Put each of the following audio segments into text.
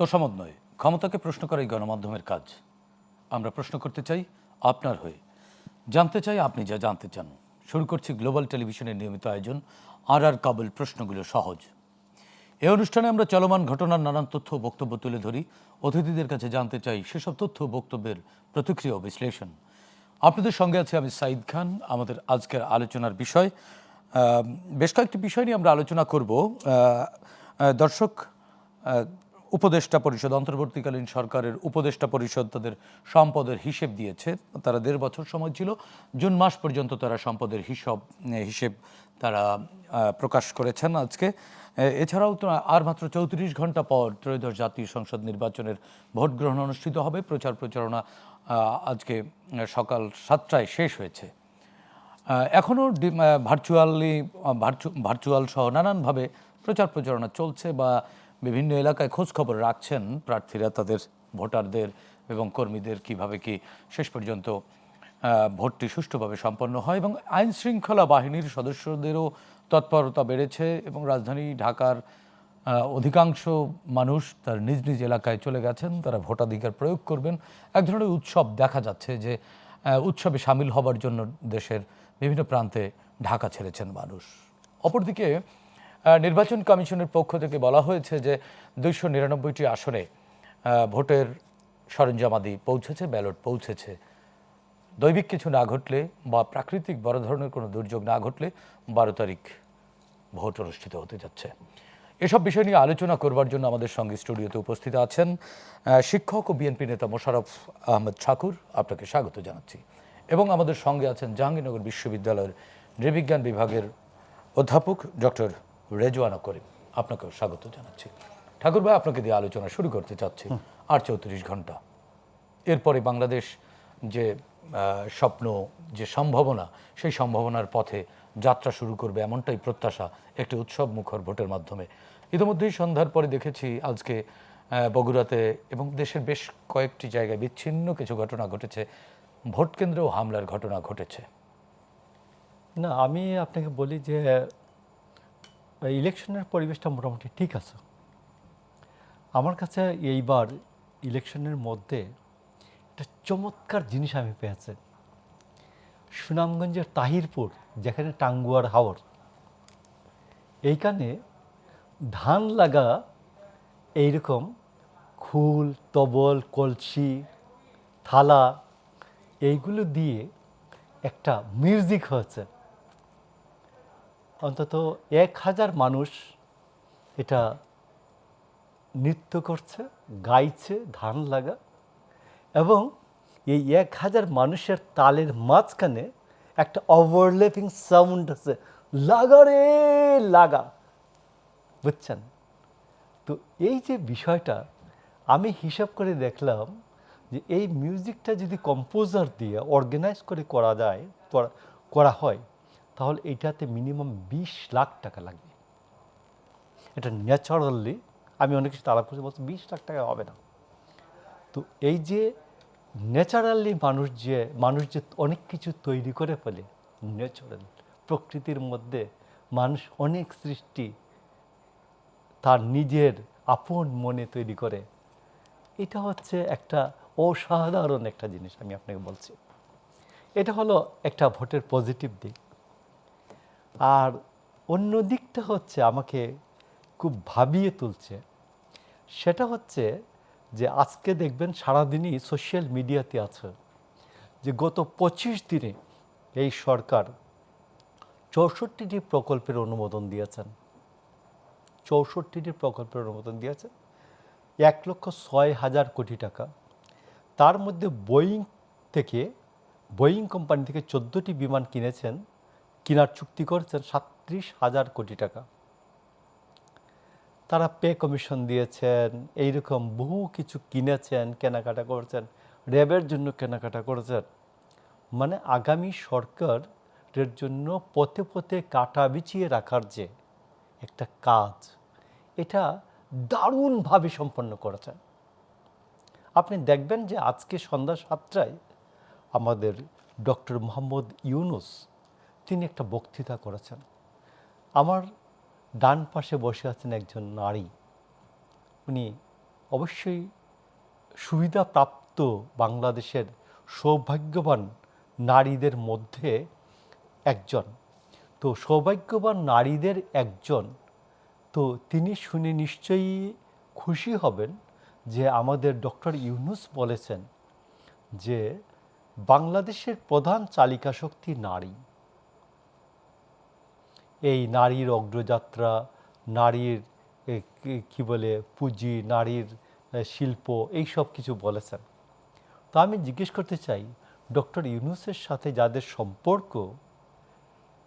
তোষামোদ নয়, ক্ষমতাকে প্রশ্ন করাই গণমাধ্যমের কাজ। আমরা প্রশ্ন করতে চাই আপনার হয়ে, জানতে চাই আপনি যা জানতে চান। শুরু করছি গ্লোবাল টেলিভিশনের নিয়মিত আয়োজন আর কাবুল প্রশ্নগুলো সহজ। এই অনুষ্ঠানে আমরা চলমান ঘটনার নানান তথ্য ও বক্তব্য তুলে ধরি। অতিথিদের কাছে জানতে চাই সেসব তথ্য ও বক্তব্যের প্রতিক্রিয়া ও বিশ্লেষণ। আপনাদের সঙ্গে আছি আমি সাইদ খান। আমাদের আজকের আলোচনার বিষয়, বেশ কয়েকটি বিষয় নিয়ে আমরা আলোচনা করব। দর্শক, উপদেষ্টা পরিষদ, অন্তর্বর্তীকালীন সরকারের উপদেষ্টা পরিষদ তাদের সম্পদের হিসেব দিয়েছে। তারা 1.5 বছর সময় ছিল, জুন মাস পর্যন্ত তারা সম্পদের হিসেব তারা প্রকাশ করেছেন আজকে। এছাড়াও তো আর মাত্র 34 ঘন্টা পর ত্রয়োদশ জাতীয় সংসদ নির্বাচনের ভোট গ্রহণ অনুষ্ঠিত হবে। প্রচারণা আজকে সকাল 7টায় শেষ হয়েছে। এখনও ভার্চুয়াল সহ নানানভাবে প্রচারণা চলছে, বা বিভিন্ন এলাকায় খোঁজখবর রাখছেন প্রার্থীরা তাদের ভোটারদের এবং কর্মীদের কিভাবে কি শেষ পর্যন্ত ভোটটি সুষ্ঠুভাবে সম্পন্ন হয়। এবং আইন শৃঙ্খলা বাহিনীর সদস্যদেরও তৎপরতা বেড়েছে এবং রাজধানী ঢাকার অধিকাংশ মানুষ তার নিজ নিজ এলাকায় চলে গেছেন। তারা ভোটাধিকার প্রয়োগ করবেন। এক ধরনের উৎসব দেখা যাচ্ছে, যে উৎসবে সামিল হবার জন্য দেশের বিভিন্ন প্রান্তে ঢাকা ছেড়েছেন মানুষ। অপরদিকে নির্বাচন কমিশনের পক্ষ থেকে বলা হয়েছে যে 299টি আসনে ভোটের সরঞ্জামাদি পৌঁছেছে, ব্যালট পৌঁছেছে। দৈবিক কিছু না ঘটলে বা প্রাকৃতিক বড় ধরনের কোনো দুর্যোগ না ঘটলে 12 তারিখ ভোট অনুষ্ঠিত হতে যাচ্ছে। এসব বিষয় নিয়ে আলোচনা করবার জন্য আমাদের সঙ্গে স্টুডিওতে উপস্থিত আছেন শিক্ষক ও বিএনপি নেতা মোশাররফ আহমেদ ঠাকুর। আপনাকে স্বাগত জানাচ্ছি। এবং আমাদের সঙ্গে আছেন জাহাঙ্গীরনগর বিশ্ববিদ্যালয়ের নৃবিজ্ঞান বিভাগের অধ্যাপক ডক্টর রেজওয়ানা করিম। আপনাকেও স্বাগত জানাচ্ছি। ঠাকুর ভাই, আপনাকে দিয়ে আলোচনা শুরু করতে চাচ্ছি। আর 34 ঘন্টা এরপরে বাংলাদেশ যে স্বপ্ন, যে সম্ভাবনা, সেই সম্ভাবনার পথে যাত্রা শুরু করবে এমনটাই প্রত্যাশা একটি উৎসব মুখর ভোটের মাধ্যমে। ইতিমধ্যেই সন্ধ্যার পরে দেখেছি আজকে বগুড়াতে এবং দেশের বেশ কয়েকটি জায়গায় বিচ্ছিন্ন কিছু ঘটনা ঘটেছে, ভোট কেন্দ্রেও হামলার ঘটনা ঘটেছে। না, আমি আপনাকে বলি যে ইলেকশনের পরিবেশটা মোটামুটি ঠিক আছে। আমার কাছে এইবার ইলেকশনের মধ্যে একটা চমৎকার জিনিস আমি পেয়েছি। সুনামগঞ্জের তাহিরপুর, যেখানে টাঙ্গুয়ার হাওর, এইখানে ধান লাগা এইরকম খুল, তবল, কলসি, থালা এইগুলো দিয়ে একটা মিউজিক হয়েছে। অন্তত 1000 মানুষ এটা নৃত্য করছে, গাইছে ধান লাগা, এবং এই 1000 মানুষের তালের মাঝখানে একটা ওভারল্যাপিং সাউন্ড আছে, লাগা রে লাগা, বুঝছেন? তো এই যে বিষয়টা আমি হিসাব করে দেখলাম যে এই মিউজিকটা যদি কম্পোজার দিয়ে অর্গানাইজ করে করা হয়, তাহলে এটাতে মিনিমাম 20 লাখ টাকা লাগবে। এটা ন্যাচারালি, আমি অনেক কিছু তালাক করছি, বলছি 20 লাখ টাকা হবে না। তো এই যে ন্যাচারালি মানুষ যে অনেক কিছু তৈরি করে ফেলে, ন্যাচারাল প্রকৃতির মধ্যে মানুষ অনেক সৃষ্টি তার নিজের আপন মনে তৈরি করে, এটা হচ্ছে একটা অসাধারণ একটা জিনিস। আমি আপনাকে বলছি, এটা হলো একটা ভোটের পজিটিভ দিক। আর অন্য দিকটা হচ্ছে আমাকে খুব ভাবিয়ে তুলছে, সেটা হচ্ছে যে আজকে দেখবেন সারাদিনই সোশ্যাল মিডিয়াতে আছে যে গত 25 দিনে এই সরকার 64টি প্রকল্পের অনুমোদন দিয়েছেন। 64টি প্রকল্পের অনুমোদন দিয়েছে, 1,06,000 কোটি টাকা। তার মধ্যে বোয়িং কোম্পানি থেকে 14টি বিমান কেনার চুক্তি করেছেন 37,000 কোটি টাকা। তারা পে কমিশন দিয়েছেন, এইরকম বহু কিছু কিনেছেন, কেনাকাটা করেছেন, র্যাবের জন্য কেনাকাটা করেছেন। মানে আগামী সরকারের জন্য পথে পথে কাটা বিছিয়ে রাখার যে একটা কাজ, এটা দারুণভাবে সম্পন্ন করেছেন। আপনি দেখবেন যে আজকে সন্ধ্যা 7টায় আমাদের ডক্টর মোহাম্মদ ইউনূস তিনি একটা বক্তৃতা করেছেন। আমার ডান পাশে বসে আছেন একজন নারী, উনি অবশ্যই সুবিধাপ্রাপ্ত বাংলাদেশের সৌভাগ্যবান নারীদের মধ্যে একজন। তো সৌভাগ্যবান নারীদের একজন, তো তিনি শুনে নিশ্চয়ই খুশি হবেন যে আমাদের ডক্টর ইউনূস বলেছেন যে বাংলাদেশের প্রধান চালিকা শক্তি নারী। এই নারীর অগ্রযাত্রা, নারীর কি বলে পুঁজি, নারীর শিল্প, এই সব কিছু বলেছেন। তো আমি জিজ্ঞেস করতে চাই, ডক্টর ইউনূসের সাথে যাদের সম্পর্ক,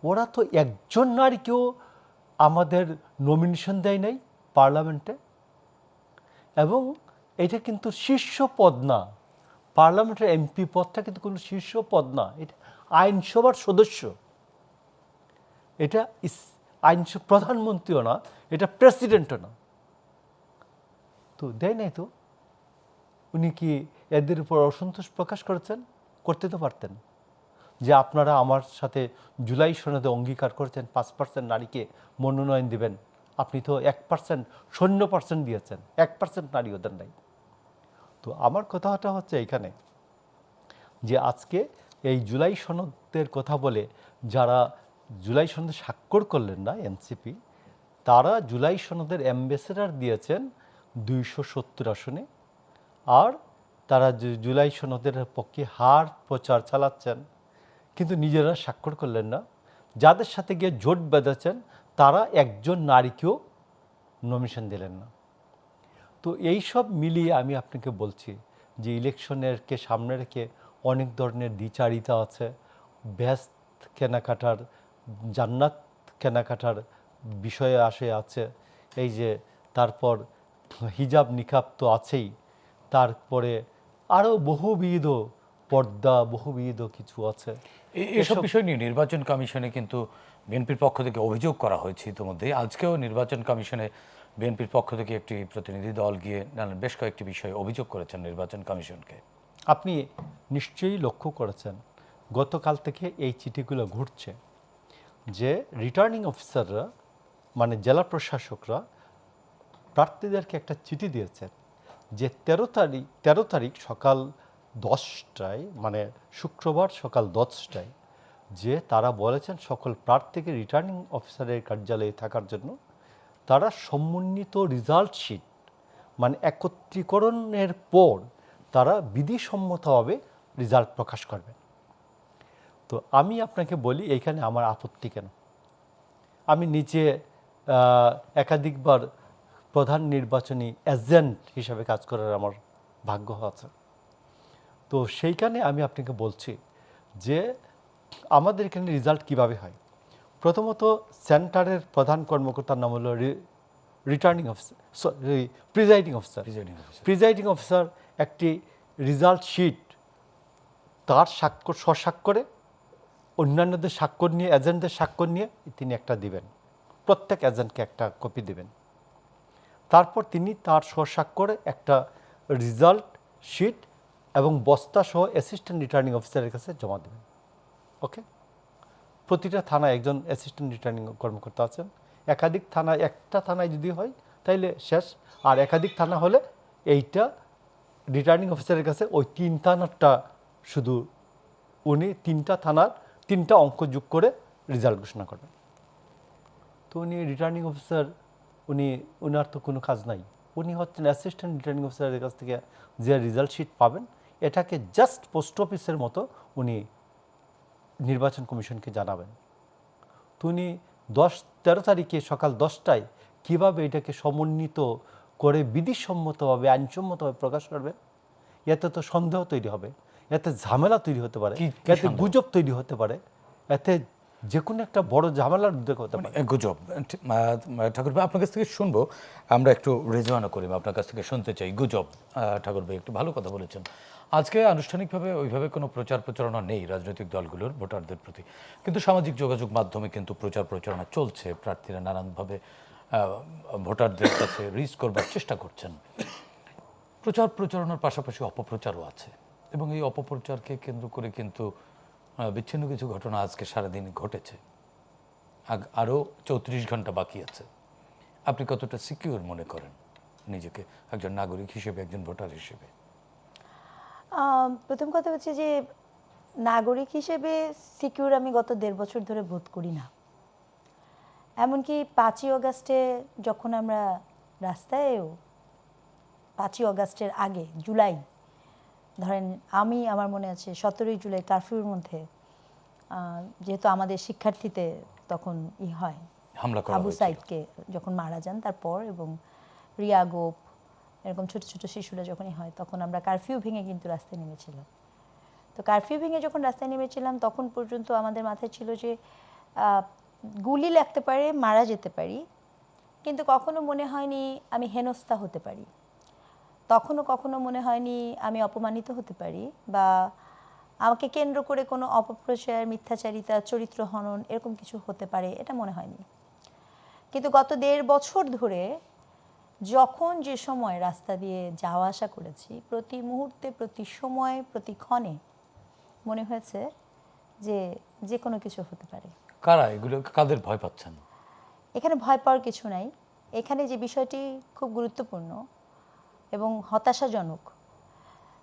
ওরা তো একজন নারীকেও আমাদের নমিনেশন দেয় নাই পার্লামেন্টে, এবং এটা কিন্তু শীর্ষ পদ না, পার্লামেন্টের এমপি পদটা কিন্তু কোনো শীর্ষ পদ না, এটা আইনসভার সদস্য, এটা প্রধানমন্ত্রীও না, এটা প্রেসিডেন্টও না। তো দেয় নাই তো। উনি কি এদের উপর অসন্তোষ প্রকাশ করেছেন? করতে তো পারতেন, যে আপনারা আমার সাথে জুলাই সনদে অঙ্গীকার করেছেন 5% নারীকে মনোনয়ন দিবেন, আপনি তো 1%, 0% দিয়েছেন, 1% নারী ওদের নাই। তো আমার কথাটা হচ্ছে এইখানে যে আজকে এই জুলাই সনদের কথা বলে যারা জুলাই সনদে স্বাক্ষর করলেন না, এনসিপি, তারা জুলাই সনদের অ্যাম্বাসেডর দিয়েছেন 270 আসনে, আর তারা জুলাই সনদের পক্ষে হার প্রচার চালাচ্ছেন, কিন্তু নিজেরা স্বাক্ষর করলেন না। যাদের সাথে গিয়ে জোট বেঁধেছেন তারা একজন নারীকেও নমিনেশন দিলেন না। তো এই সব মিলিয়ে আমি আপনাকে বলছি যে ইলেকশনেরকে সামনে রেখে অনেক ধরনের দ্বিচারিতা আছে, ব্যস্ত কেনাকাটার, জান্নাত কেনাকাটার বিষয়ে আছে, এই যে তারপর হিজাব নিকাব তো আছেই, তারপরে আরও বহুবিধ পর্দা, বহুবিধ কিছু আছে। এসব বিষয় নিয়ে নির্বাচন কমিশনে কিন্তু বিএনপির পক্ষ থেকে অভিযোগ করা হয়েছে ইতিমধ্যে। আজকেও নির্বাচন কমিশনে বিএনপির পক্ষ থেকে একটি প্রতিনিধি দল গিয়ে বেশ কয়েকটি বিষয়ে অভিযোগ করেছেন নির্বাচন কমিশনকে। আপনি নিশ্চয়ই লক্ষ্য করেছেন গতকাল থেকে এই চিঠিগুলো ঘুরছে যে রিটার্নিং অফিসাররা, মানে জেলা প্রশাসকরা প্রার্থীদেরকে একটা চিঠি দিয়েছেন যে 13 তারিখ সকাল 10টায়, মানে শুক্রবার সকাল 10টায়, যে তারা বলেছেন সকল প্রার্থীকে রিটার্নিং অফিসারের কার্যালয়ে থাকার জন্য তারা সমন্বিত রেজাল্ট শিট, মানে একত্রীকরণের পর তারা বিধিসম্মতভাবে রেজাল্ট প্রকাশ করবেন। তো আমি আপনাকে বলি এইখানে আমার আপত্তি কেন। আমি নিজে একাধিকবার প্রধান নির্বাচনী এজেন্ট হিসাবে কাজ করার আমার ভাগ্য আছে। তো সেইখানে আমি আপনাকে বলছি যে আমাদের এখানে রেজাল্ট কিভাবে হয়। প্রথমত সেন্টারের প্রধান কর্মকর্তার নাম হলো রিটার্নিং অফিসার, প্রিজাইডিং অফিসার একটি রেজাল্ট শিট তার স্বস্বাক্ষরে, অন্যান্যদের স্বাক্ষর নিয়ে, এজেন্টদের স্বাক্ষর নিয়ে তিনি একটা দিবেন, প্রত্যেক এজেন্টকে একটা কপি দিবেন। তারপর তিনি তার স্বস্বাক্ষরে একটা রেজাল্ট শিট এবং বস্তা সহ অ্যাসিস্ট্যান্ট রিটার্নিং অফিসারের কাছে জমা দেবেন। ওকে, প্রতিটা থানায় একজন অ্যাসিস্ট্যান্ট রিটার্নিং কর্মকর্তা আছেন। একাধিক থানায়, একটা থানায় যদি হয় তাইলে শেষ, আর একাধিক থানা হলে এইটা রিটার্নিং অফিসারের কাছে ওই 3 থানারটা শুধু উনি 3টা থানার 3টা অঙ্ক যোগ করে রেজাল্ট ঘোষণা করবেন। তো উনি রিটার্নিং অফিসার, উনার তো কোনো কাজ নাই, উনি হচ্ছেন অ্যাসিস্ট্যান্ট রিটার্নিং অফিসারের কাছ থেকে যে রেজাল্ট শিট পাবেন এটাকে জাস্ট পোস্ট অফিসের মতো উনি নির্বাচন কমিশনকে জানাবেন। তো উনি 13 তারিখে সকাল 10টায় কীভাবে এটাকে সমন্বিত করে বিধিসম্মতভাবে, আইনসম্মতভাবে প্রকাশ করবেন, এতে তো সন্দেহ তৈরি হবে, এতে ঝামেলা তৈরি হতে পারে, এতে গুজব তৈরি হতে পারে, এতে যে কোনো একটা বড় ঝামেলার উদ্যোগ হতে পারে। গুজব। ঠাকুর ভাই, আপনার কাছ থেকে শুনবো, আমরা একটু রেজওয়ানা করি, আপনার কাছ থেকে শুনতে চাই গুজব। ঠাকুর ভাই একটু ভালো কথা বলেছেন। আজকে আনুষ্ঠানিকভাবে ওইভাবে কোনো প্রচার প্রচারণা নেই রাজনৈতিক দলগুলোর ভোটারদের প্রতি, কিন্তু সামাজিক যোগাযোগ মাধ্যমে কিন্তু প্রচার প্রচারণা চলছে। প্রার্থীরা নানানভাবে ভোটারদের কাছে রিচ করবার চেষ্টা করছেন। প্রচার প্রচারণার পাশাপাশি অপপ্রচারও আছে, এবং এই অপপ্রচারকে কেন্দ্র করে কিন্তু বিচ্ছিন্ন কিছু ঘটনা আজকে সারাদিন ঘটেছে। আরও 34 ঘন্টা বাকি আছে। আপনি কতটা সিকিউর মনে করেন নিজেকে একজন নাগরিক হিসেবে, একজন ভোটার হিসেবে? প্রথম কথা হচ্ছে যে নাগরিক হিসেবে সিকিউর আমি গত 1.5 বছর ধরে বোধ করি না। এমনকি 5ই অগাস্টে যখন আমরা রাস্তায়ও, 5ই অগাস্টের আগে জুলাই, ধরেন আমি আমার মনে আছে 17ই জুলাই কারফিউর মধ্যে, যেহেতু আমাদের শিক্ষার্থীতে তখন হয় হামলা করা আবু হয়েছিল। সাইদকে যখন মারা যান তারপর, এবং রিয়া গোপ এরকম ছোট ছোট শিশুরা যখনই হয়, তখন আমরা কারফিউ ভেঙে কিন্তু রাস্তায় নেমেছিলাম। তো কারফিউ ভেঙে যখন রাস্তায় নেমেছিলাম তখন পর্যন্ত আমাদের মাথায় ছিল যে গুলি লাগতে পারে, মারা যেতে পারি, কিন্তু কখনো মনে হয়নি আমি হেনস্থা হতে পারি, তখনও কখনো মনে হয়নি আমি অপমানিত হতে পারি, বা আমাকে কেন্দ্র করে কোনো অপপ্রচার, মিথ্যাচারিতা, চরিত্র হনন এরকম কিছু হতে পারে, এটা মনে হয়নি। কিন্তু গত 1.5 বছর ধরে যখন যে সময় রাস্তা দিয়ে যাওয়া আসা করেছি, প্রতি মুহূর্তে, প্রতি সময়, প্রতি ক্ষণে মনে হয়েছে যে যে কোনো কিছু হতে পারে। কারা এগুলো, কাদের ভয় পাচ্ছেন? এখানে ভয় পাওয়ার কিছু নাই। এখানে যে বিষয়টি খুব গুরুত্বপূর্ণ এবং হতাশাজনক,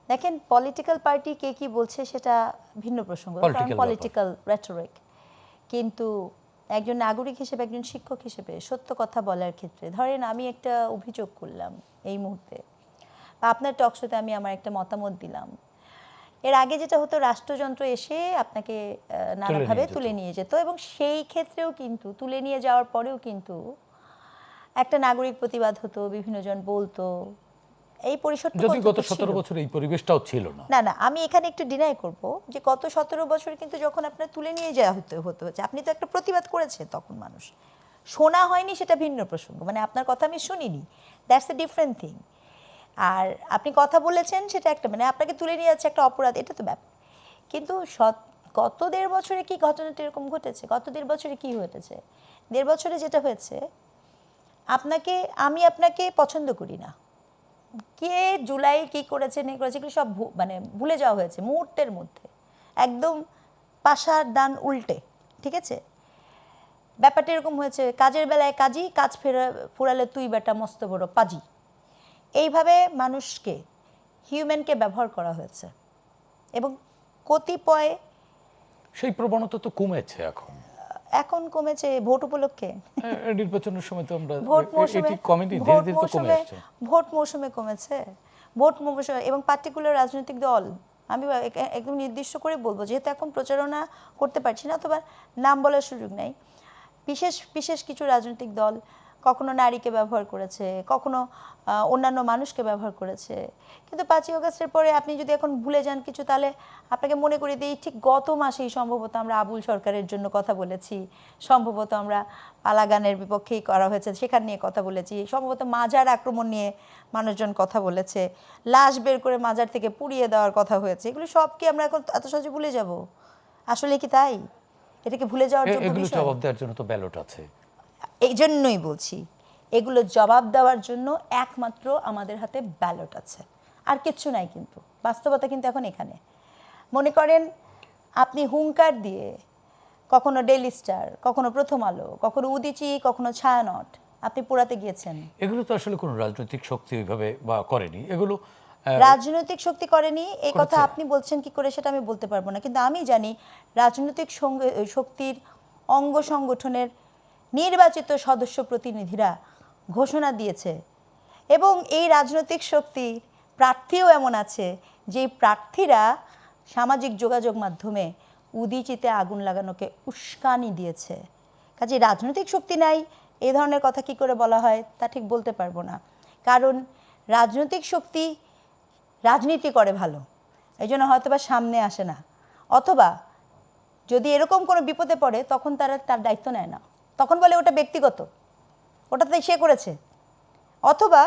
দেখেন পলিটিক্যাল পার্টি কে কি বলছে সেটা ভিন্ন প্রসঙ্গ, পলিটিক্যাল রেটরিক, কিন্তু একজন নাগরিক হিসেবে, একজন শিক্ষক হিসেবে সত্য কথা বলার ক্ষেত্রে, ধরেন আমি একটা অভিযোগ করলাম এই মুহূর্তে, বা আপনার টকশোতে আমি আমার একটা মতামত দিলাম, এর আগে যেটা হতো রাষ্ট্রযন্ত্র এসে আপনাকে নানাভাবে তুলে নিয়ে যেত, এবং সেই ক্ষেত্রেও কিন্তু তুলে নিয়ে যাওয়ার পরেও কিন্তু একটা নাগরিক প্রতিবাদ হতো, বিভিন্ন জন বলতো, এই পরিসরটা যদি গত 17 বছর এই পরিবেশটাও ছিল না। না, আমি এখানে একটু ডিনাই করব যে গত 17 বছর কিন্তু যখন আপনার তুলে নিয়ে যাওয়া হচ্ছে, আপনি তো একটা প্রতিবাদ করেছেন, তখন মানুষ শোনা হয়নি, সেটা ভিন্ন প্রসঙ্গ, মানে আপনার কথা আমি শুনিনি, দ্যাটস এ ডিফারেন্ট থিং। আর আপনি কথা বলেছেন সেটা একটা, মানে আপনাকে তুলে নিয়ে যাচ্ছে একটা অপরাধ, এটা তো ব্যাপার। কিন্তু গত 1.5 বছরে কি ঘটনাটা এরকম ঘটেছে? গত 1.5 বছরে কি ঘটেছে? 1.5 বছরে যেটা হয়েছে, আমি আপনাকে পছন্দ করি না, কে জুলাই কি করেছে না করেছে এগুলো সব মানে ভুলে যাওয়া হয়েছে মুহূর্তের মধ্যে, একদম পাশার ডান উল্টে, ঠিক আছে? ব্যাপারটা এরকম হয়েছে, কাজের বেলায় কাজী, কাজ ফুরালে তুই বেটা মস্ত বড় পাজি, এইভাবে মানুষকে, হিউম্যানকে ব্যবহার করা হয়েছে, এবং কতিপয় সেই প্রবণতা তো কমেছে এখন কমেছে ভোট উপলক্ষে, নির্বাচনের সময় তো আমরা ভোট মৌসুমে, এটি কমেনি, ধীরে ধীরে তো কমে আসছে। ভোট মৌসুমে কমেছে, ভোট মৌসুমে, এবং পার্টিকুলার রাজনৈতিক দল, আমি একদম নির্দিষ্ট করে বলবো, যেহেতু এখন প্রচারণা করতে পারছি না অথবা নাম বলার সুযোগ নাই, বিশেষ কিছু রাজনৈতিক দল কখনো নারীকে ব্যবহার করেছে, কখনো অন্যান্য মানুষকে ব্যবহার করেছে। কিন্তু 5ই অগাস্টের পরে আপনি যদি এখন ভুলে যান কিছু, তাহলে আপনাকে মনে করে দিই, ঠিক গত মাসেই সম্ভবত আমরা আবুল সরকারের জন্য কথা বলেছি, সম্ভবত আমরা পালাগানের বিপক্ষেই করা হয়েছে সেখান নিয়ে কথা বলেছি, সম্ভবত মাজার আক্রমণ নিয়ে মানুষজন কথা বলেছে, লাশ বের করে মাজার থেকে পুড়িয়ে দেওয়ার কথা হয়েছে, এগুলো সব কি আমরা এখন এত সহজে ভুলে যাব? আসলে কি তাই? এটাকে ভুলে যাওয়ার জন্য এগুলো জবাব দেওয়ার জন্য তো ব্যালট আছে। এই জন্যই বলছি, এগুলো জবাব দেওয়ার জন্য একমাত্র আমাদের হাতে ব্যালট আছে, আর কিচ্ছু নাই। কিন্তু বাস্তবতা কিন্তু এখন এখানে, মনে করেন আপনি হুঙ্কার দিয়ে কখনো ডেইলি স্টার, কখনো প্রথম আলো, কখনো উদীচী, কখনো ছায়ানট আপনি পোড়াতে গিয়েছেন। এগুলো তো আসলে কোনো রাজনৈতিক শক্তি ওইভাবে বা করেনি, এগুলো রাজনৈতিক শক্তি করেনি, এই কথা আপনি বলছেন কি করে সেটা আমি বলতে পারবো না, কিন্তু আমি জানি রাজনৈতিক শক্তির অঙ্গ সংগঠনের নির্বাচিত সদস্য প্রতিনিধিরা ঘোষণা দিয়েছে, এবং এই রাজনৈতিক শক্তির প্রার্থীও এমন আছে যে প্রার্থীরা সামাজিক যোগাযোগ মাধ্যমে উদীচিতে আগুন লাগানোকে উস্কানি দিয়েছে। কাজে রাজনৈতিক শক্তি নাই এই ধরনের কথা কি করে বলা হয় তা ঠিক বলতে পারবো না, কারণ রাজনৈতিক শক্তি রাজনীতি করে ভালো, এই জন্য হয়তো বা সামনে আসে না, অথবা যদি এরকম কোনো বিপদে পড়ে তখন তারা তার দায়িত্ব নেয় না, তখন বলে ওটা ব্যক্তিগত, ওটা তাই সে করেছে, অথবা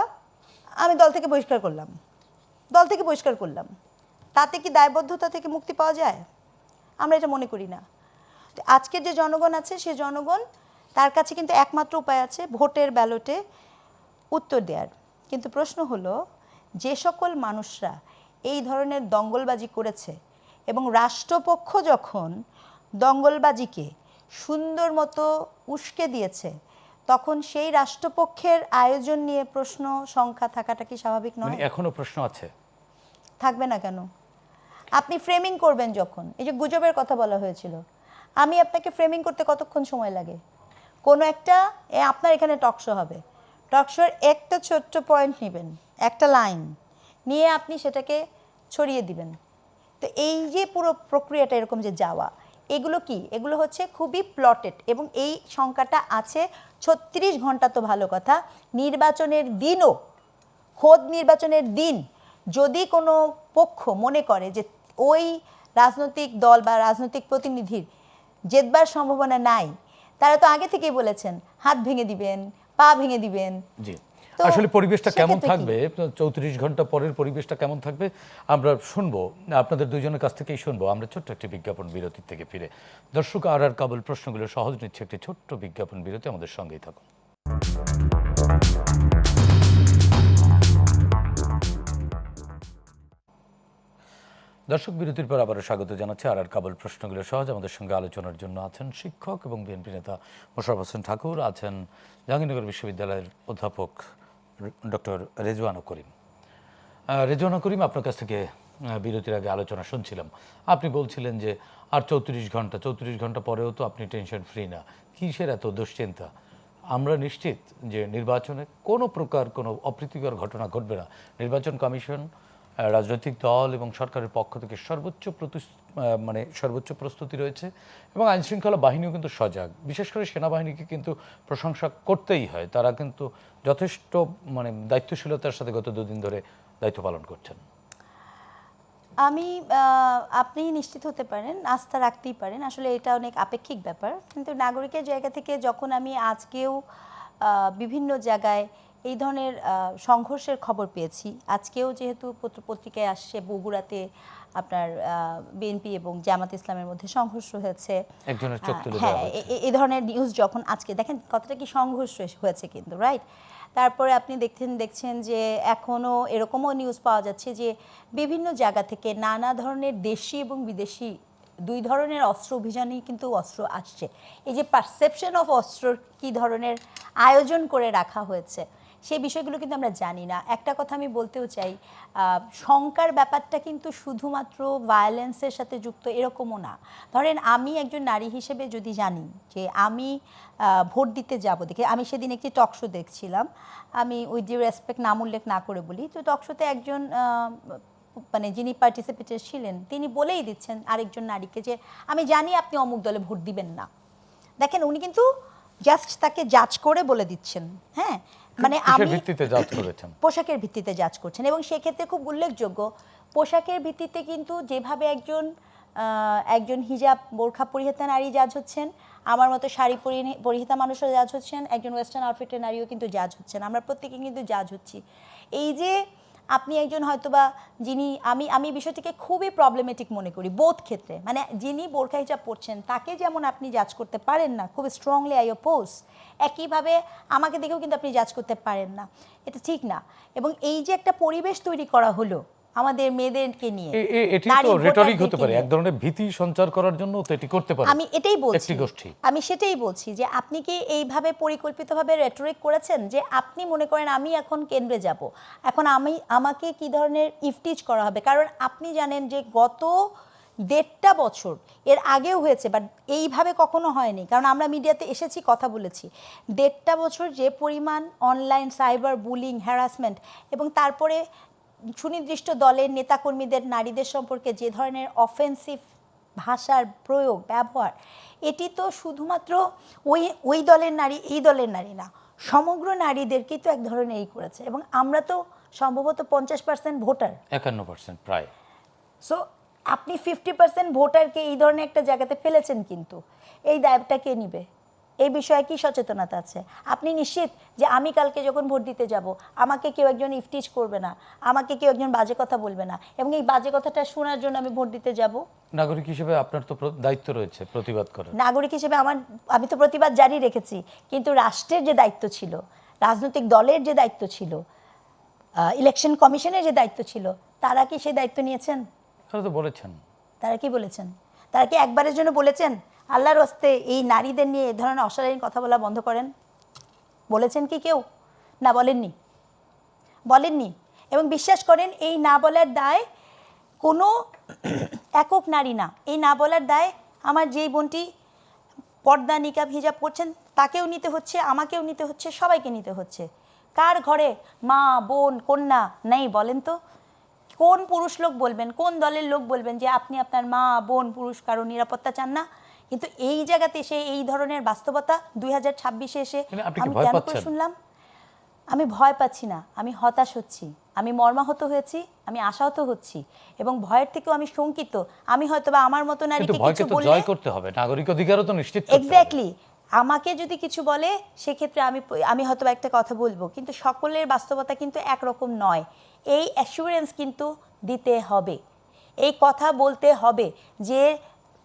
আমি দল থেকে বহিষ্কার করলাম, তাতে কি দায়বদ্ধতা থেকে মুক্তি পাওয়া যায়? আমরা এটা মনে করি না। আজকের যে জনগণ আছে সে জনগণ, তার কাছে কিন্তু একমাত্র উপায় আছে ভোটের ব্যালটে উত্তর দেওয়ার। কিন্তু প্রশ্ন হলো, যে সকল মানুষরা এই ধরনের দঙ্গলবাজি করেছে, এবং রাষ্ট্রপক্ষ যখন দঙ্গলবাজিকে সুন্দর মতো উস্কে দিয়েছে, তখন সেই রাষ্ট্রপক্ষের আয়োজন নিয়ে প্রশ্ন সংখ্যা থাকাটা কি স্বাভাবিক নয়? মানে এখনো প্রশ্ন আছে? থাকবে না কেন? আপনি ফ্রেমিং করবেন যখন, এই যে গুজবের কথা বলা হয়েছিল, আমি আপনাকে ফ্রেমিং করতে কতক্ষণ সময় লাগে? কোনো একটা আপনার এখানে টকশো হবে, টকশোর একটা ছোট্ট পয়েন্ট নেবেন, একটা লাইন নিয়ে আপনি সেটাকে ছড়িয়ে দিবেন। তো এই যে পুরো প্রক্রিয়াটা এরকম যে যাওয়া, এগুলো কি? এগুলো হচ্ছে খুবই প্লটেড, এবং এই সংখ্যাটা আছে 36 ঘন্টা। তো ভালো কথা, নির্বাচনের দিনও, খোদ নির্বাচনের দিন যদি কোনো পক্ষ মনে করে যে ওই রাজনৈতিক দল বা রাজনৈতিক প্রতিনিধির জেতবার সম্ভাবনা নাই, তারা তো আগে থেকেই বলেছেন হাত ভেঙে দিবেন, পা ভেঙে দিবেন। জি, তো আসলে পরিবেশটা কেমন সেক্ষেত্রে কি? থাকবে, 34 ঘন্টা পরের পরিবেশটা কেমন থাকবে আমরা শুনবো, আপনাদের দুজনের কাছ থেকেই শুনবো। আমরা ছোট্ট একটি বিজ্ঞাপন বিরতির থেকে ফিরে দর্শক আর কাবুল প্রশ্নগুলো সহজ নিচ্ছে একটি ছোট্ট বিজ্ঞাপন বিরতি, আমাদের সঙ্গেই থাকুন। দর্শক, বিরতির পর আবারও স্বাগত জানাচ্ছি আর কাবুল প্রশ্নগুলো সহজ। আমাদের সঙ্গে আলোচনার জন্য আছেন শিক্ষক এবং বিএনপি নেতা মোশাররফ হোসেন ঠাকুর, আছেন জাহাঙ্গীরনগর বিশ্ববিদ্যালয়ের অধ্যাপক ডক্টর রেজওয়ানা করিম। রেজওয়ানা করিম, আপনার কাছ থেকে বিরতির আগে আলোচনা শুনছিলাম, আপনি বলছিলেন যে আর 34 ঘন্টা পরেও তো আপনি টেনশন ফ্রি না, কিসের এত দুশ্চিন্তা? আমরা নিশ্চিত যে নির্বাচনে কোনো প্রকার কোনো অপ্রীতিকর ঘটনা ঘটবে না। নির্বাচন কমিশন, রাজনৈতিক দল এবং সরকারের পক্ষ থেকে সর্বোচ্চ প্রস্তুতি রয়েছে, এবং আইনশৃঙ্খলা বাহিনীও কিন্তু সজাগ। বিশেষ করে সেনাবাহিনীকে কিন্তু প্রশংসা করতেই হয়, তারা কিন্তু যথেষ্ট দায়িত্বশীলতার সাথে গত 2 দিন ধরে দায়িত্ব পালন করছেন। আমি আপনি নিশ্চিত হতে পারেন, আস্থা রাখতেই পারেন। আসলে এটা অনেক আপেক্ষিক ব্যাপার, কিন্তু নাগরিকের জায়গা থেকে যখন আমি আজকেও বিভিন্ন জায়গায় এই ধরনের সংঘর্ষের খবর পেয়েছি, আজকেও যেহেতু পত্রিকায় আসছে বগুড়াতে আপনার বিএনপি এবং জামাত ইসলামের মধ্যে সংঘর্ষ হয়েছে, একজনের চোখ তুলে হ্যাঁ, দেওয়া হয়েছে। এই ধরনের নিউজ যখন আজকে দেখেন, কথাটা কি সংঘর্ষ হয়েছে কিন্তু, রাইট? তারপরে আপনি দেখছেন যে এখনও এরকমও নিউজ পাওয়া যাচ্ছে যে বিভিন্ন জায়গা থেকে নানা ধরনের দেশি এবং বিদেশি 2 ধরনের অস্ত্র অভিযানেই কিন্তু অস্ত্র আসছে। এই যে পারসেপশন অফ অস্ত্রর কী ধরনের আয়োজন করে রাখা হয়েছে, সেই বিষয়গুলো কিন্তু আমরা জানি না। একটা কথা আমি বলতেও চাই, শঙ্কার ব্যাপারটা কিন্তু শুধুমাত্র ভায়োলেন্সের সাথে যুক্ত এরকমও না। ধরেন আমি একজন নারী হিসেবে যদি জানি যে আমি ভোট দিতে যাব, দেখে আমি সেদিন একটি টকশো দেখছিলাম, আমি উইথ ডিউ রেসপেক্ট নাম উল্লেখ না করে বলি, তো টকশোতে একজন যিনি পার্টিসিপেটার ছিলেন, তিনি বলেই দিচ্ছেন আরেকজন নারীকে যে আমি জানি আপনি অমুক দলে ভোট দিবেন না। দেখেন, উনি কিন্তু জাস্ট তাকে জাজ করে বলে দিচ্ছেন। হ্যাঁ, আমি ভিত্তিতে জাজ করেছেন, পোশাকের ভিত্তিতে জাজ করছেন, এবং সেক্ষেত্রে খুব উল্লেখযোগ্য, পোশাকের ভিত্তিতে কিন্তু যেভাবে একজন হিজাব বোরখা পরিহিতা নারী জাজ হচ্ছেন, আমার মতো শাড়ি পরিহিতা মানুষও জাজ হচ্ছেন, একজন ওয়েস্টার্ন আউটফিটের নারীও কিন্তু জাজ হচ্ছেন, আমরা প্রত্যেকে কিন্তু জাজ হচ্ছি। এই যে আপনি একজন হয়তোবা যিনি, আমি বিষয়টিকে খুবই প্রবলেমেটিক মনে করি বোধ ক্ষেত্রে, যিনি বোরখা হিজাব পরছেন তাকে যেমন আপনি জাজ করতে পারেন না, খুব স্ট্রংলি আই অপোজ, একইভাবে আমাকে দেখেও কিন্তু আপনি জাজ করতে পারেন না, এটা ঠিক না। এবং এই যে একটা পরিবেশ তৈরি করা হলো আমাদের মেয়েদেরকে নিয়ে, এটি তো রেটরিক হতে পারে, এক ধরনের ভীতি সঞ্চার করার জন্য তো এটি করতে পারে। আমি এটাই বলছি, একটি গোষ্ঠী, আমি সেটাই বলছি যে আপনি কি এইভাবে পরিকল্পিতভাবে রেটরিক করেছেন যে আপনি মনে করেন আমি এখন কেন্দ্রে যাব, এখন আমাকে কি ধরনের ইফটিজ করা হবে? কারণ আপনি জানেন যে গত 1.5 বছর, এর আগেও হয়েছে, বাট এইভাবে কখনো হয়নি, কারণ আমরা মিডিয়াতে এসেছি, কথা বলেছি। 1.5 বছর যে পরিমাণ অনলাইন সাইবার বুলিং, হ্যারাসমেন্ট, এবং তারপরে সুনির্দিষ্ট দলের নেতাকর্মীদের, নারীদের সম্পর্কে যে ধরনের অফেন্সিভ ভাষার প্রয়োগ, ব্যবহার, এটি তো শুধুমাত্র ওই দলের নারী, এই দলের নারী না, সমগ্র নারীদেরকেই তো এক ধরনের এই করেছে। এবং আমরা তো সম্ভবত 50% ভোটার, 51% প্রায়। সো আপনি 50% ভোটারকে এই ধরনের একটা জায়গাতে ফেলেছেন, কিন্তু এই দায়টা কে নিবে? এই বিষয়ে কি সচেতনতা আছে? আপনি নিশ্চিত যে আমি কালকে যখন ভোট দিতে যাব, আমাকে কেউ একজন ইফটিজ করবে না, আমাকে কেউ একজন বাজে কথা বলবে না, এবং এই বাজে কথাটা শোনার জন্য আমি ভোট দিতে যাব? নাগরিক হিসেবে আপনার তো দায়িত্ব রয়েছে প্রতিবাদ করার। নাগরিক হিসেবে আমি তো প্রতিবাদ জারি রেখেছি, কিন্তু রাষ্ট্রের যে দায়িত্ব ছিল, রাজনৈতিক দলের যে দায়িত্ব ছিল, ইলেকশন কমিশনের যে দায়িত্ব ছিল, তারা কি সেই দায়িত্ব নিয়েছেন? তারা তো বলেছেন। তারা কি বলেছেন? তারা কি একবারের জন্য বলেছেন আল্লাহর হস্তে এই নারীদের নিয়ে এ ধরনের অশালীন কথা বলা বন্ধ করেন? বলেছেন কি কেউ? না, বলেননি। এবং বিশ্বাস করেন, এই না বলার দায় কোনো একক নারী না, এই না বলার দায় আমার যেই বোনটি পর্দা নিকাব হিজাব করছেন তাকেও নিতে হচ্ছে, আমাকেও নিতে হচ্ছে, সবাইকে নিতে হচ্ছে। কার ঘরে মা, বোন, কন্যা নেই বলেন তো? কোন পুরুষ লোক বলবেন, কোন দলের লোক বলবেন যে আপনি আপনার মা, বোন, পুরুষ কারো নিরাপত্তা চান না? কিন্তু এই জায়গাতে এসে এই ধরনের বাস্তবতা 2026-এ এসে মানে আপনি কি আমি ভয় কেন করে পাচ্ছেন? শুনলাম? আমি ভয় পাচ্ছি না, আমি হতাশ হচ্ছি, আমি মর্মাহত হয়েছি, আমি আশাহত হচ্ছি, এবং ভয়ের থেকেও আমি শঙ্কিত। আমি হয়তোবা আমার মতো কিন্তু নারীকে ভয়কে কিছু তো বললে, জয় করতে হবে, নাগরিক অধিকারও তো নিশ্চিত করতে হবে। এক্স্যাক্টলি, আমাকে যদি কিছু বলে সেক্ষেত্রে আমি হয়তো একটা কথা বলবো, কিন্তু সকলের বাস্তবতা কিন্তু একরকম নয়। এই অ্যাসুরেন্স কিন্তু দিতে হবে, এই কথা বলতে হবে যে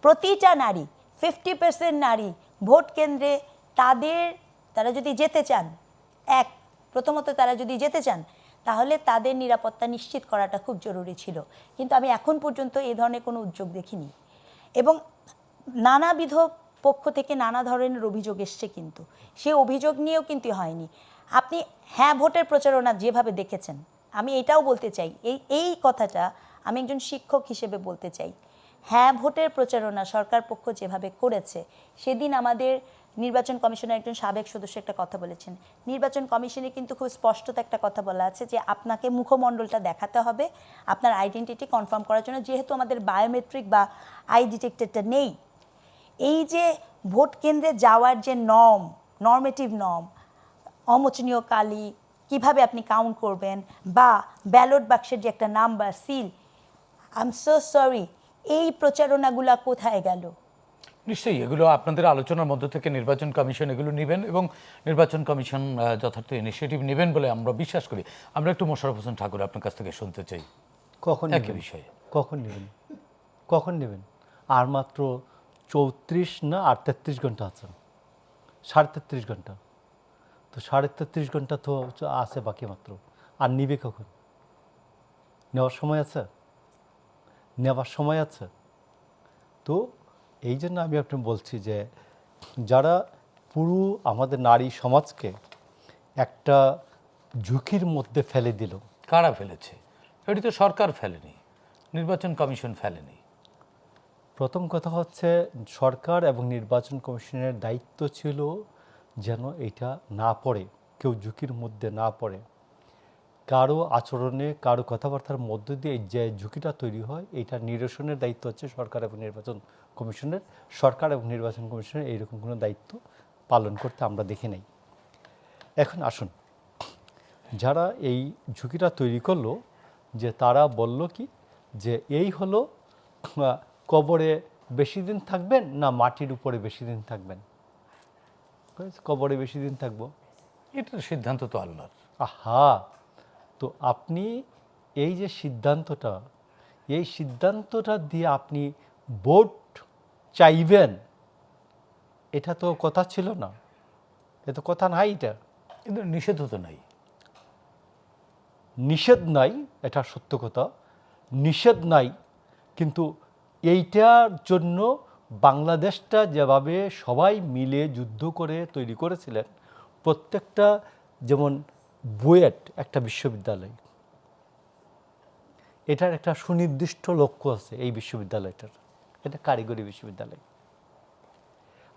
প্রতিটা নারী, 50% নারী ভোট কেন্দ্রে তারা যদি যেতে চান, প্রথমত তারা যদি যেতে চান, তাহলে তাদের নিরাপত্তা নিশ্চিত করাটা খুব জরুরি ছিল। কিন্তু আমি এখন পর্যন্ত এই ধরনের কোনো উদ্যোগ দেখিনি, এবং নানাবিধ পক্ষ থেকে নানা ধরনের অভিযোগ এসছে, কিন্তু সে অভিযোগ নিয়েও কিন্তু হয়নি। আপনি হ্যাঁ ভোটের প্রচারণা যেভাবে দেখেছেন, আমি এটাও বলতে চাই, এই কথাটা আমি একজন শিক্ষক হিসেবে বলতে চাই। হ্যাঁ ভোটের প্রচারণা সরকার পক্ষ যেভাবে করেছে, সেদিন আমাদের নির্বাচন কমিশনের একজন সাবেক সদস্য একটা কথা বলেছেন। নির্বাচন কমিশনে কিন্তু খুব স্পষ্টত একটা কথা বলা আছে যে আপনাকে মুখমণ্ডলটা দেখাতে হবে আপনার আইডেন্টিটি কনফার্ম করার জন্য, যেহেতু আমাদের বায়োমেট্রিক বা আই ডিটেক্টরটা নেই। এই যে ভোট কেন্দ্রে যাওয়ার যে নর্মেটিভ নর্ম, অমোচনীয় কালি, কিভাবে আপনি কাউন্ট করবেন, বা ব্যালট বাক্সের যে একটা number, seal, I am so sorry, এই প্রচারণাগুলো কোথায় গেল? নিশ্চয়ই এগুলো আপনাদের আলোচনার মধ্য থেকে নির্বাচন কমিশন এগুলো নেবেন, এবং নির্বাচন কমিশন যথার্থ ইনিশিয়েটিভ নেবেন বলে আমরা বিশ্বাস করি। আমরা একটু মোশাররফ হোসেন ঠাকুর আপনার কাছ থেকে শুনতে চাই কখন একই নেবেন? বিষয়ে। কখন নেবেন? আর মাত্র 34 না আর 33 ঘন্টা আছে, 33.5 ঘন্টা। তো 33.5 ঘন্টা তো আছে বাকি মাত্র। আর নিবে কখন? নেওয়ার সময় আছে। তো এই জন্য আমি আপনি বলছি যে যারা পুরো আমাদের নারী সমাজকে একটা ঝুঁকির মধ্যে ফেলে দিল। কারা ফেলেছে? এটি তো সরকার ফেলেনি, নির্বাচন কমিশন ফেলেনি। প্রথম কথা হচ্ছে, সরকার এবং নির্বাচন কমিশনের দায়িত্ব ছিল যেন এটা না পড়ে, কেউ ঝুঁকির মধ্যে না পড়ে। কারো আচরণে, কারো কথাবার্তার মধ্য দিয়ে যে ঝুঁকিটা তৈরি হয়, এটা নিরসনের দায়িত্ব হচ্ছে সরকার এবং নির্বাচন কমিশনের। সরকার এবং নির্বাচন কমিশনের এইরকম কোনো দায়িত্ব পালন করতে আমরা দেখি নাই। এখন আসুন, যারা এই ঝুঁকিটা তৈরি করলো, যে তারা বলল কি যে এই হলো কবরে বেশি দিন থাকবেন না মাটির উপরে বেশি দিন থাকবেন? কবরে বেশি দিন থাকবো। এটার সিদ্ধান্ত তো আল্লাহর। আহা, তো আপনি এই যে সিদ্ধান্তটা দিয়ে আপনি ভোট চাইবেন, এটা তো কথা ছিল না, এটা কথা নাই। এটা কিন্তু নিষেধ তো নাই। নিষেধ নাই, এটা সত্য কথা, নিষেধ নাই। কিন্তু এইটার জন্য বাংলাদেশটা যেভাবে সবাই মিলে যুদ্ধ করে তৈরি করেছিলেন, প্রত্যেকটা, যেমন বুয়েট একটা বিশ্ববিদ্যালয়, এটার একটা সুনির্দিষ্ট লক্ষ্য আছে এই বিশ্ববিদ্যালয়টার, এটা কারিগরি বিশ্ববিদ্যালয়।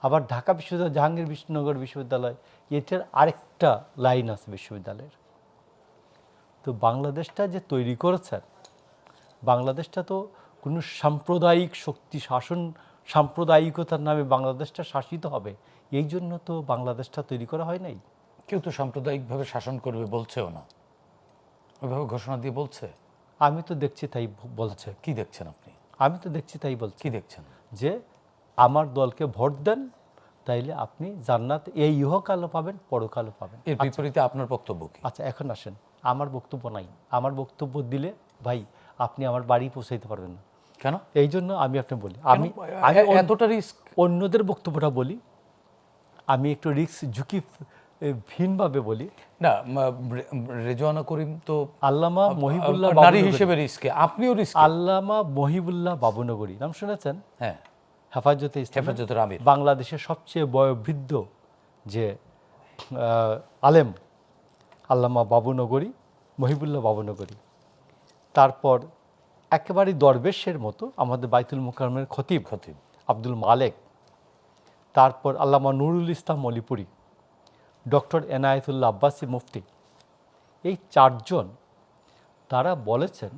আবার ঢাকা বিশ্ববিদ্যালয়, জাহাঙ্গীরনগর বিশ্ববিদ্যালয়, এটার আরেকটা লাইন আছে বিশ্ববিদ্যালয়ের। তো বাংলাদেশটা যে তৈরি করেছেন, বাংলাদেশটা তো কোনো সাম্প্রদায়িক শক্তি সাম্প্রদায়িকতার নামে বাংলাদেশটা শাসিত হবে, এই জন্য তো বাংলাদেশটা তৈরি করা হয় নাই। কেউ তো সাম্প্রদায়িকভাবে শাসন করবে বলছেও না, ওইভাবে ঘোষণা দিয়ে বলছে। আমি তো দেখছি তাই বলছে। কি দেখছেন আপনি? আমি তো দেখছি তাই বলছি। কি দেখছেন? যে আমার দলকে ভোট দেন, তাইলে আপনি জান্নাত এই ইহকালও পাবেন, পরকালও পাবেন। এর বিপরীতে আপনার বক্তব্য কি? আচ্ছা, এখন আসেন, আমার বক্তব্য নাই। আমার বক্তব্য দিলে ভাই আপনি আমার বাড়ি পৌঁছাইতে পারবেন না। কেন? এই জন্য আমি আপনাকে বলি, আমি এতটা রিস্ক? অন্যদের বক্তব্যটা বলি, আমি একটু ঝুঁকি ভিন্নভাবে বলি না। রেজওয়ানা করিম তো আল্লামা মহিবুল্লাহ নারী হিসেবে রিস্কে, আপনিও রিস্ক। আল্লামা মহিবুল্লাহ বাবুনগরী নাম শুনেছেন? হ্যাঁ, হেফাজতে ইসলাম, হেফাজতের আমির। বাংলাদেশের সবচেয়ে বয়োবৃদ্ধ যে আলেম আল্লামা বাবুনগরী, মহিবুল্লাহ বাবুনগরী, তারপর একেবারে দরবেশের মতো আমাদের বাইতুল মুকাররমের খতিব আব্দুল মালেক, তারপর আল্লামা নুরুল ইসলাম মলিপুরি, ডক্টর এনায়েতুল্লাহ আব্বাসী মুফতি, এই চারজন তারা বলেছেন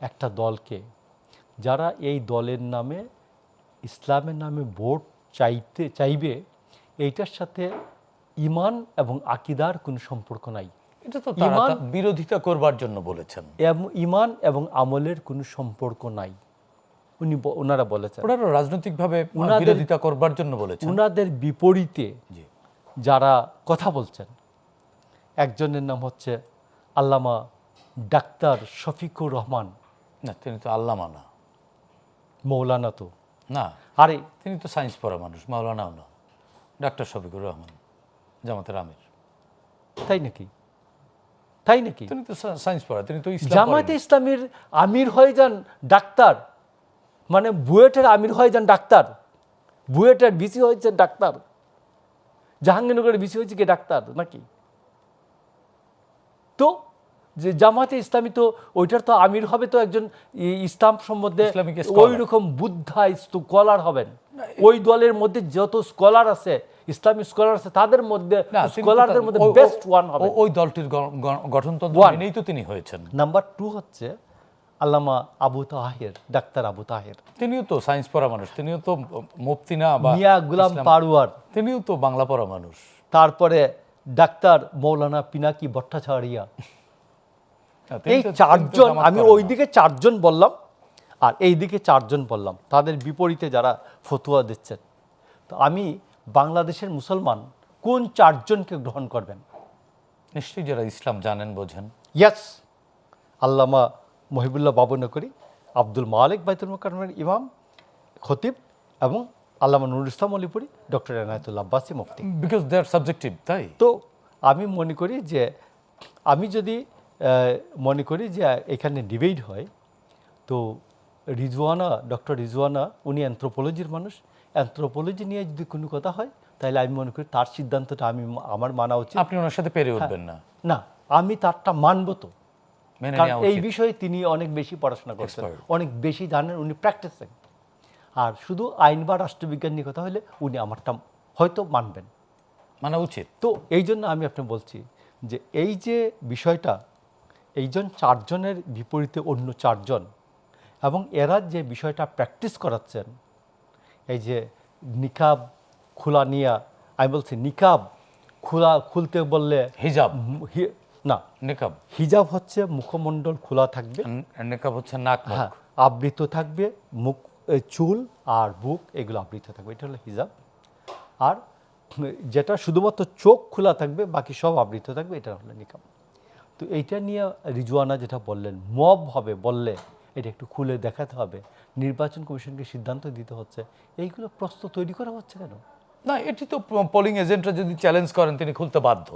একটা দলকে, যারা এই দলের নামে ইসলামের নামে ভোট চাইবে, এইটার সাথে ইমান এবং আকিদার কোনো সম্পর্ক নাই। এটা তো তারা বিরোধিতা করবার জন্য বলেছেন। ইমান এবং আমলের কোনো সম্পর্ক নাই ওনারা বলেছেন। ওনারা রাজনৈতিকভাবে বিরোধিতা করবার জন্য বলেছেন। ওনাদের বিপরীতে যারা কথা বলছেন, একজনের নাম হচ্ছে আল্লামা ডাক্তার শফিকুর রহমান। না, তিনি তো আল্লামা না, মৌলানা তো না। আরে তিনি তো সায়েন্স পড়া মানুষ, মাওলানাও না। ডাক্তার শফিকুর রহমান জামাতের আমির। তাই নাকি? তাই নাকি? তিনি তো সায়েন্স পড়া, তিনি তো জামাতে ইসলামীর আমির হয়ে যান ডাক্তার, মানে বুয়েটের আমির হয়ে যান ডাক্তার, বুয়েটের বিসি হয়েছে ডাক্তার, জাহাঙ্গীরনগরের বিসি হয়েছে কি ডাক্তার নাকি? তো যে জামাতে ইসলামী তো ওইটার তো আমির হবে তো একজন ইসলাম সম্বন্ধে ওই রকম বুদ্ধা স্কলার হবেন। ওই দলের মধ্যে যত স্কলার আছে, ইসলামিক স্কলার আছে, তাদের মধ্যে স্কলারদের মধ্যে বেস্ট ওয়ান হবে। ওই দলটির গঠনতন্ত্র মেনেই তো তিনি হয়েছেন। নাম্বার 2 হচ্ছে আল্লামা আবু তাহের, ডাক্তার আবু তাহের। তিনিও তো সায়েন্স পড়া মানুষ, তিনিও তো মুফতি না। বা মিয়া গুলাম পারওয়ার, তিনিও তো বাংলা পড়া মানুষ। তারপরে ডাক্তার মৌলানা পিনাকি ভট্টাচার্য। এই চারজন, আমি ওইদিকে চারজন বললাম আর এইদিকে চারজন বললাম, তাদের বিপরীতে যারা ফতোয়া দিচ্ছেন। তো আমি বাংলাদেশের মুসলমান কোন চারজনকে গ্রহণ করবেন? নিশ্চয়ই যারা ইসলাম জানেন, বোঝেন। ইয়াস, আল্লামা মহিবুল্লাহ বাবুনগরী, আব্দুল মালেক বাইতুল মুকাররমের ইমাম খতিব, এবং আল্লামা নুরুল ইসলাম মলিপুরি, ডক্টর এনায়েতুল্লাহ আব্বাসী মুফতি। Because they are subjective. তাই তো আমি মনে করি যে, আমি যদি মনে করি যে এখানে ডিবেট হয়, তো রিজওয়ানা, ডক্টর রিজওয়ানা, উনি অ্যানথ্রোপোলজির মানুষ, অ্যানথ্রোপোলজি নিয়ে যদি কোনো কথা হয় তাহলে আমি মনে করি তার সিদ্ধান্তটা আমার মানা উচিত। আপনি ওনার সাথে পেরে উঠবেন না? না, আমি তারটা মানব তো, কারণ এই বিষয়ে তিনি অনেক বেশি পড়াশোনা করছেন, অনেক বেশি জানেন, উনি প্র্যাকটিসিং। আর শুধু আইন বা রাষ্ট্রবিজ্ঞান নিয়ে কথা হলে উনি আমারটা হয়তো মানবেন, মানা উচিত। তো এই জন্য আমি আপনাকে বলছি যে এই যে বিষয়টা, এইজন চারজনের বিপরীতে অন্য চারজন, এবং এরা যে বিষয়টা প্র্যাকটিস করাচ্ছেন, এই যে নিকাব খোলা নিয়ে, আমি বলছি নিকাব খুলতে বললে হিজাব না, নিকাব, হিজাব হচ্ছে মুখমণ্ডল খোলা থাকবে, নিকাব হচ্ছে নাক মুখ আবৃত থাকবে, মুখ, চুল আর বুক এগুলো আবৃত থাকবে, এটা হলো হিজাব। আর যেটা শুধুমাত্র চোখ খোলা থাকবে, বাকি সব আবৃত থাকবে, এটা হলো নিকাব। তো এইটা নিয়ে রিজওয়ানা যেটা বললেন, মব হবে বললে এটা একটু খুলে দেখাতে হবে, নির্বাচন কমিশনকে সিদ্ধান্ত দিতে হচ্ছে, এইগুলো প্রশ্ন তৈরি করা হচ্ছে কেন? না, এটি তো পোলিং এজেন্টরা যদি চ্যালেঞ্জ করেন তিনি খুলতে বাধ্য।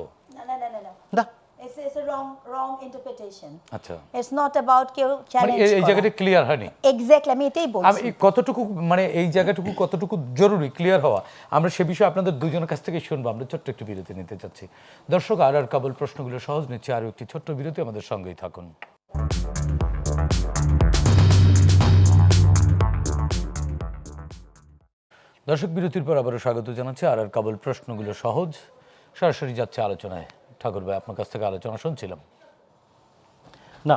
না, It's a wrong interpretation. আচ্ছা, It's not about কেউ চ্যালেঞ্জ মানে এই জায়গাটা ক্লিয়ার হয়নি। এক্স্যাক্টলি, আমি এটাই বলছি। আমি কতটুকু, মানে এই জায়গাটুকু কতটুকু জরুরি ক্লিয়ার হওয়া, আমরা সে বিষয়ে আপনাদের দুজনের কাছ থেকে শুনবো। আমরা ছোট্ট একটু বিরতি নিতে চাচ্ছি। দর্শক, আর কাবুল প্রশ্নগুলো সহজ নিচ্ছে আরও একটি ছোট্ট বিরতি, আমাদের সঙ্গেই থাকুন। দর্শক, বিরতির পর আবারও স্বাগত জানাচ্ছি। আর কাবুল প্রশ্নগুলো সহজ, সরাসরি যাচ্ছে আলোচনায়। ঠাকুর ভাই, আপনার কাছ থেকে আলোচনা শুনছিলাম। না,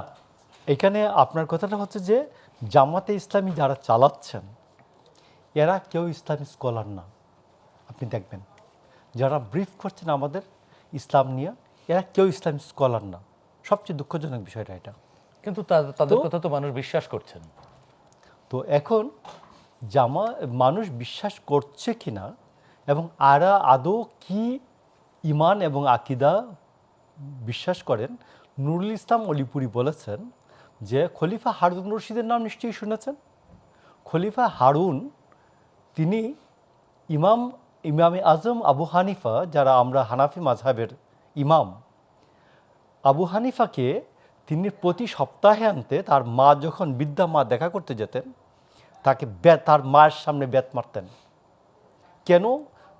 এখানে আপনার কথাটা হচ্ছে যে জামাতে ইসলামী যারা চালাচ্ছেন এরা কেউ ইসলামী স্কলার না। আপনি দেখবেন যারা ব্রিফ করছেন আমাদের ইসলাম নিয়ে, এরা কেউ ইসলামী স্কলার না। সবচেয়ে দুঃখজনক বিষয়টা এটা। কিন্তু তাদের কথা তো মানুষ বিশ্বাস করছেন। তো এখন মানুষ বিশ্বাস করছে কিনা এবং আরা আদৌ কি ইমান এবং আকিদা বিশ্বাস করেন, নুরুল ইসলাম অলিপুরি বলেছেন যে খলিফা হারুন রশিদের নাম নিশ্চয়ই শুনেছেন। খলিফা হারুন তিনি ইমামে আজম আবু হানিফা, যারা আমরা হানাফি মাযহাবের ইমাম, আবু হানিফাকে তিনি প্রতি সপ্তাহে আনতে তার মা যখন বৃদ্ধা মা দেখা করতে যেতেন, তাকে তার মায়ের সামনে বেত মারতেন। কেন?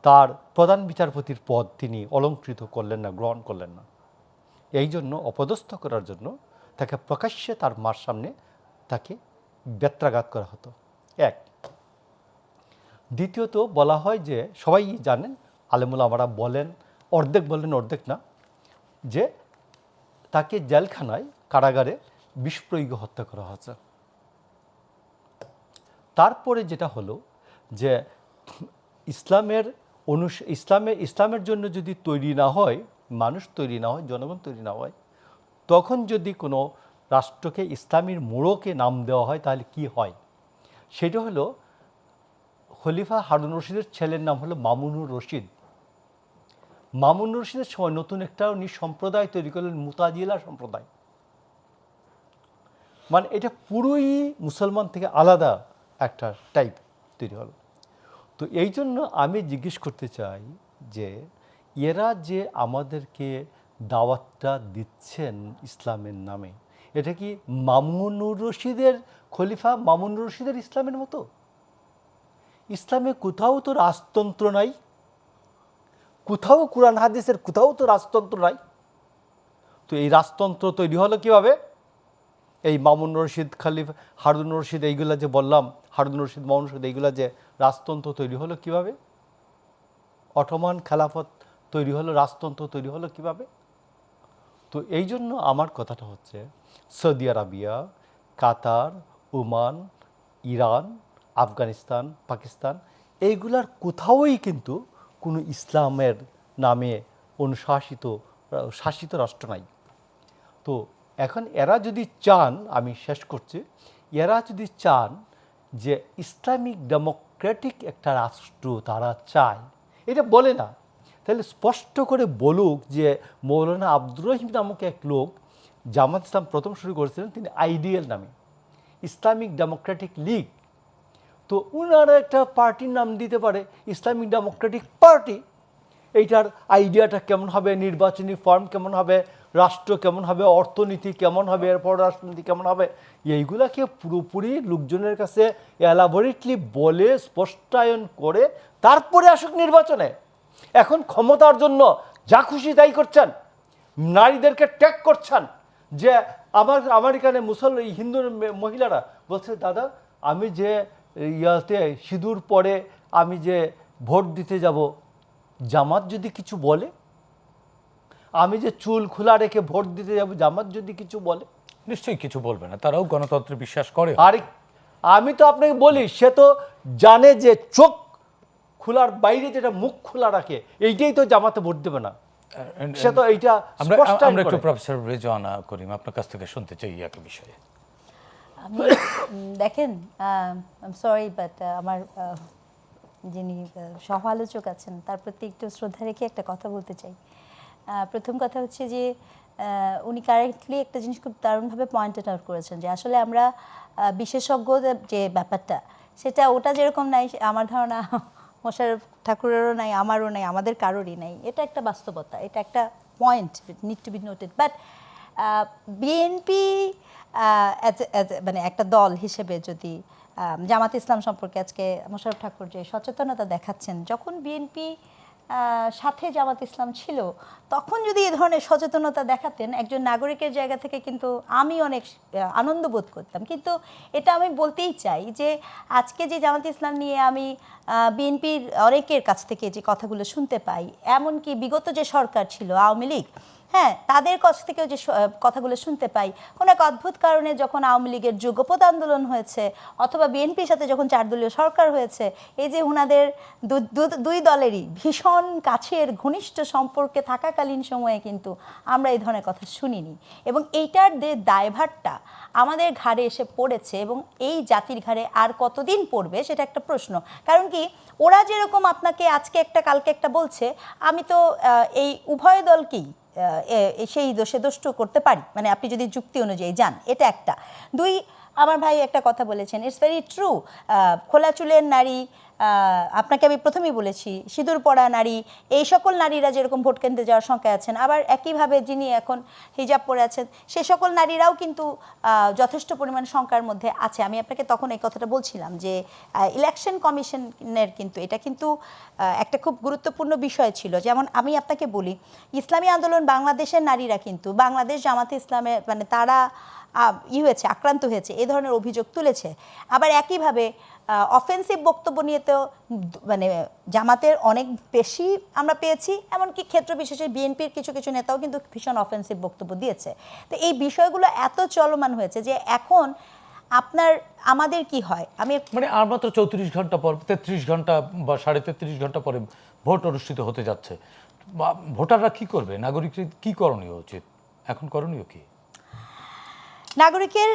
তার প্রধান বিচারপতির পদ তিনি অলঙ্কৃত করলেন না, গ্রহণ করলেন না। এই জন্য অপদস্থ করার জন্য তাকে প্রকাশ্যে তার মার সামনে তাকে বেত্রাঘাত করা হতো, এক। দ্বিতীয়ত বলা হয় যে, সবাই জানেন, আলেমুলামারা বলেন, অর্ধেক বলেন অর্ধেক না, যে তাকে জেলখানায়, কারাগারে বিষ প্রয়োগে হত্যা করা হয়েছে। তারপরে যেটা হলো যে ইসলামের জন্য যদি তৈরি না হয়, মানুষ তৈরি না হয়, জনগণ তৈরি না হয়, তখন যদি কোনো রাষ্ট্রকে ইসলামীর মোড়কে নাম দেওয়া হয় তাহলে কি হয়? সেটা হলো, খলিফা হারুন রশিদের ছেলের নাম হলো মামুনুর রশিদ। মামুনুর রশিদের সময় নতুন একটা উনি সম্প্রদায় তৈরি করলেন, মুতাজিলা সম্প্রদায়। মানে এটা পুরোই মুসলমান থেকে আলাদা একটা টাইপ তৈরি হলো। তো এই জন্য আমি জিজ্ঞেস করতে চাই যে এরা যে আমাদেরকে দাওয়াতটা দিচ্ছেন ইসলামের নামে, এটা কি মামুনুর রশিদের, খলিফা মামুনুর রশিদের ইসলামের মতো? ইসলামে কোথাও তো রাজতন্ত্র নাই, কোথাও কুরআন হাদিসের কোথাও তো রাজতন্ত্র নাই। তো এই রাজতন্ত্র তৈরি হলো কিভাবে? এই মামুনুর রশিদ, খলিফা হারুন রশিদ, এইগুলা যে বললাম, হারুন রশিদ, মামুনুর রশিদ, এইগুলা যে রাজতন্ত্র তৈরি হলো কিভাবে? অটোমান খেলাফত তৈরি হলো, রাজতন্ত্র তৈরি হলো কিভাবে? তো এই জন্য আমার কথাটা হচ্ছে, সৌদি আরবিয়া, কাতার, ওমান, ইরান, আফগানিস্তান, পাকিস্তান, এইগুলার কোথাওই কিন্তু কোনো ইসলামের নামে শাসিত রাষ্ট্র নাই। তো এখন এরা যদি চান, আমি শেষ করছি, এরা যদি চান যে ইসলামিক ডেমোক্রেটিক একটা রাষ্ট্র তারা চায়, এটা বলে না, তাহলে স্পষ্ট করে বলুক যে মৌলানা আব্দুর রহিম নামক এক লোক জামাত ইসলাম প্রথম শুরু করেছিলেন, তিনি আইডিএল নামে, ইসলামিক ডেমোক্রেটিক লীগ। তো ওনারা একটা পার্টির নাম দিতে পারে ইসলামিক ডেমোক্রেটিক পার্টি। এইটার আইডিয়াটা কেমন হবে, নির্বাচনী ফর্ম কেমন হবে, রাষ্ট্র কেমন হবে, অর্থনীতি কেমন হবে, এরপর রাজনীতি কেমন হবে, এইগুলাকে পুরোপুরি লোকজনের কাছে এলাবোরেটলি বলে স্পষ্টায়ন করে তারপরে আসুক নির্বাচনে। এখন ক্ষমতার জন্য যা খুশি তাই করছেন, নারীদেরকে ট্যাগ করছেন। যে আমার এখানে হিন্দু মহিলারা বলছে, দাদা আমি যে ইয়াতে সিঁদুর পরে আমি যে ভোট দিতে যাব, জামাত যদি কিছু বলে, আমি যে চুল খোলা রেখে ভোট দিতে যাব, জামাত যদি কিছু বলে, নিশ্চয়ই কিছু বলবে না, তারাও গণতন্ত্রে বিশ্বাস করে। আরে আমি তো আপনাকে বলি, সে তো জানে যে চোখ খোলার বাইরে যেটা মুখ খোলা রাখে, এইটাই তো জামাতে ভোট দেবে না, সে তো এইটা আমরা একটু প্রফেসর রেজওয়ানা করিম আপনার কাছ থেকে শুনতে চাই একই বিষয়ে। আমি দেখেন, সরি বাট আমার যিনি সহ আলোচক আছেন তার প্রতি একটু শ্রদ্ধা রেখে একটা কথা বলতে চাই। প্রথম কথা হচ্ছে যে উনি কারেক্টলি একটা জিনিস খুব দারুণভাবে পয়েন্টেড আউট করেছেন যে আসলে আমরা বিশেষজ্ঞ যে ব্যাপারটা, সেটা ওটা যেরকম নাই, আমার ধারণা মোশাররফ ঠাকুরেরও নাই, আমারও নাই, আমাদের কারোরই নাই। এটা একটা বাস্তবতা, এটা একটা point need to be noted. But BNP মানে একটা দল হিসেবে যদি জামাত ইসলাম সম্পর্কে আজকে মোশাররফ ঠাকুর যে সচেতনতা দেখাচ্ছেন, যখন বিএনপি সাথে জামাত ইসলাম ছিল তখন যদি এই ধরনের সচেতনতা দেখাতেন একজন নাগরিকের জায়গা থেকে, কিন্তু আমি অনেক আনন্দ বোধ করতাম। কিন্তু এটা আমি বলতেই চাই যে আজকে যে জামাত ইসলাম নিয়ে আমি বিএনপির অনেকের কাছ থেকে যে কথাগুলো শুনতে পাই, এমনকি বিগত যে সরকার ছিল আওয়ামী লীগ, হ্যাঁ, তাদের কাছ থেকেও যে কথাগুলো শুনতে পাই, কোনো এক অদ্ভুত কারণে যখন আওয়ামী লীগের যুগপৎ আন্দোলন হয়েছে অথবা বিএনপির সাথে যখন 4 দলীয় সরকার হয়েছে, এই যে ওনাদের দুই দলেরই ভীষণ কাছের ঘনিষ্ঠ সম্পর্কে থাকাকালীন সময়ে কিন্তু আমরা এই ধরনের কথা শুনিনি। এবং এইটার দায়ভারটা আমাদের ঘাড়ে এসে পড়েছে এবং এই জাতির ঘাড়ে আর কতদিন পড়বে সেটা একটা প্রশ্ন। কারণ কি, ওরা যেরকম আপনাকে আজকে একটা কালকে একটা বলছে, আমি তো এই উভয় দলকেই সেই দোষে দোষ্ট করতে পারি, মানে আপনি যদি যুক্তি অনুযায়ী যান, এটা একটা। দুই, আমার ভাই একটা কথা বলেছেন, ইটস ভেরি ট্রু, খোলা চুলের নারী আপনাকে আমি প্রথমেই বলেছি সিঁদুর পরা নারী, এই সকল নারীরা যেরকম ভোট কেন্দ্রে যাওয়ার সংখ্যায় আছেন, আবার একইভাবে যিনি এখন হিজাব পরে আছেন সে সকল নারীরাও কিন্তু যথেষ্ট পরিমাণ সংখ্যার মধ্যে আছে। আমি আপনাকে তখন এই কথাটা বলছিলাম যে ইলেকশন কমিশনের কিন্তু এটা কিন্তু একটা খুব গুরুত্বপূর্ণ বিষয় ছিল। যেমন আমি আপনাকে বলি, ইসলামী আন্দোলন বাংলাদেশের নারীরা কিন্তু বাংলাদেশ জামাতে ইসলামে মানে তারা হয়েছে, আক্রান্ত হয়েছে, এই ধরনের অভিযোগ তুলেছে। আবার একইভাবে অফেন্সিভ বক্তব্য নিয়ে তো মানে জামাতের অনেক বেশি আমরা পেয়েছি, এমনকি ক্ষেত্র বিশেষে বিএনপির কিছু কিছু নেতাও কিন্তু ভীষণ অফেন্সিভ বক্তব্য দিয়েছে। তো এই বিষয়গুলো এত চলমান হয়েছে যে এখন আমাদের কি হয়, আমি মানে আর মাত্র 34 ঘন্টা পর, 33 ঘন্টা বা 33.5 ঘন্টা পরে ভোট অনুষ্ঠিত হতে যাচ্ছে। ভোটাররা কি করবে, নাগরিকদের কি করণীয় উচিত, এখন করণীয় কি? নাগরিকের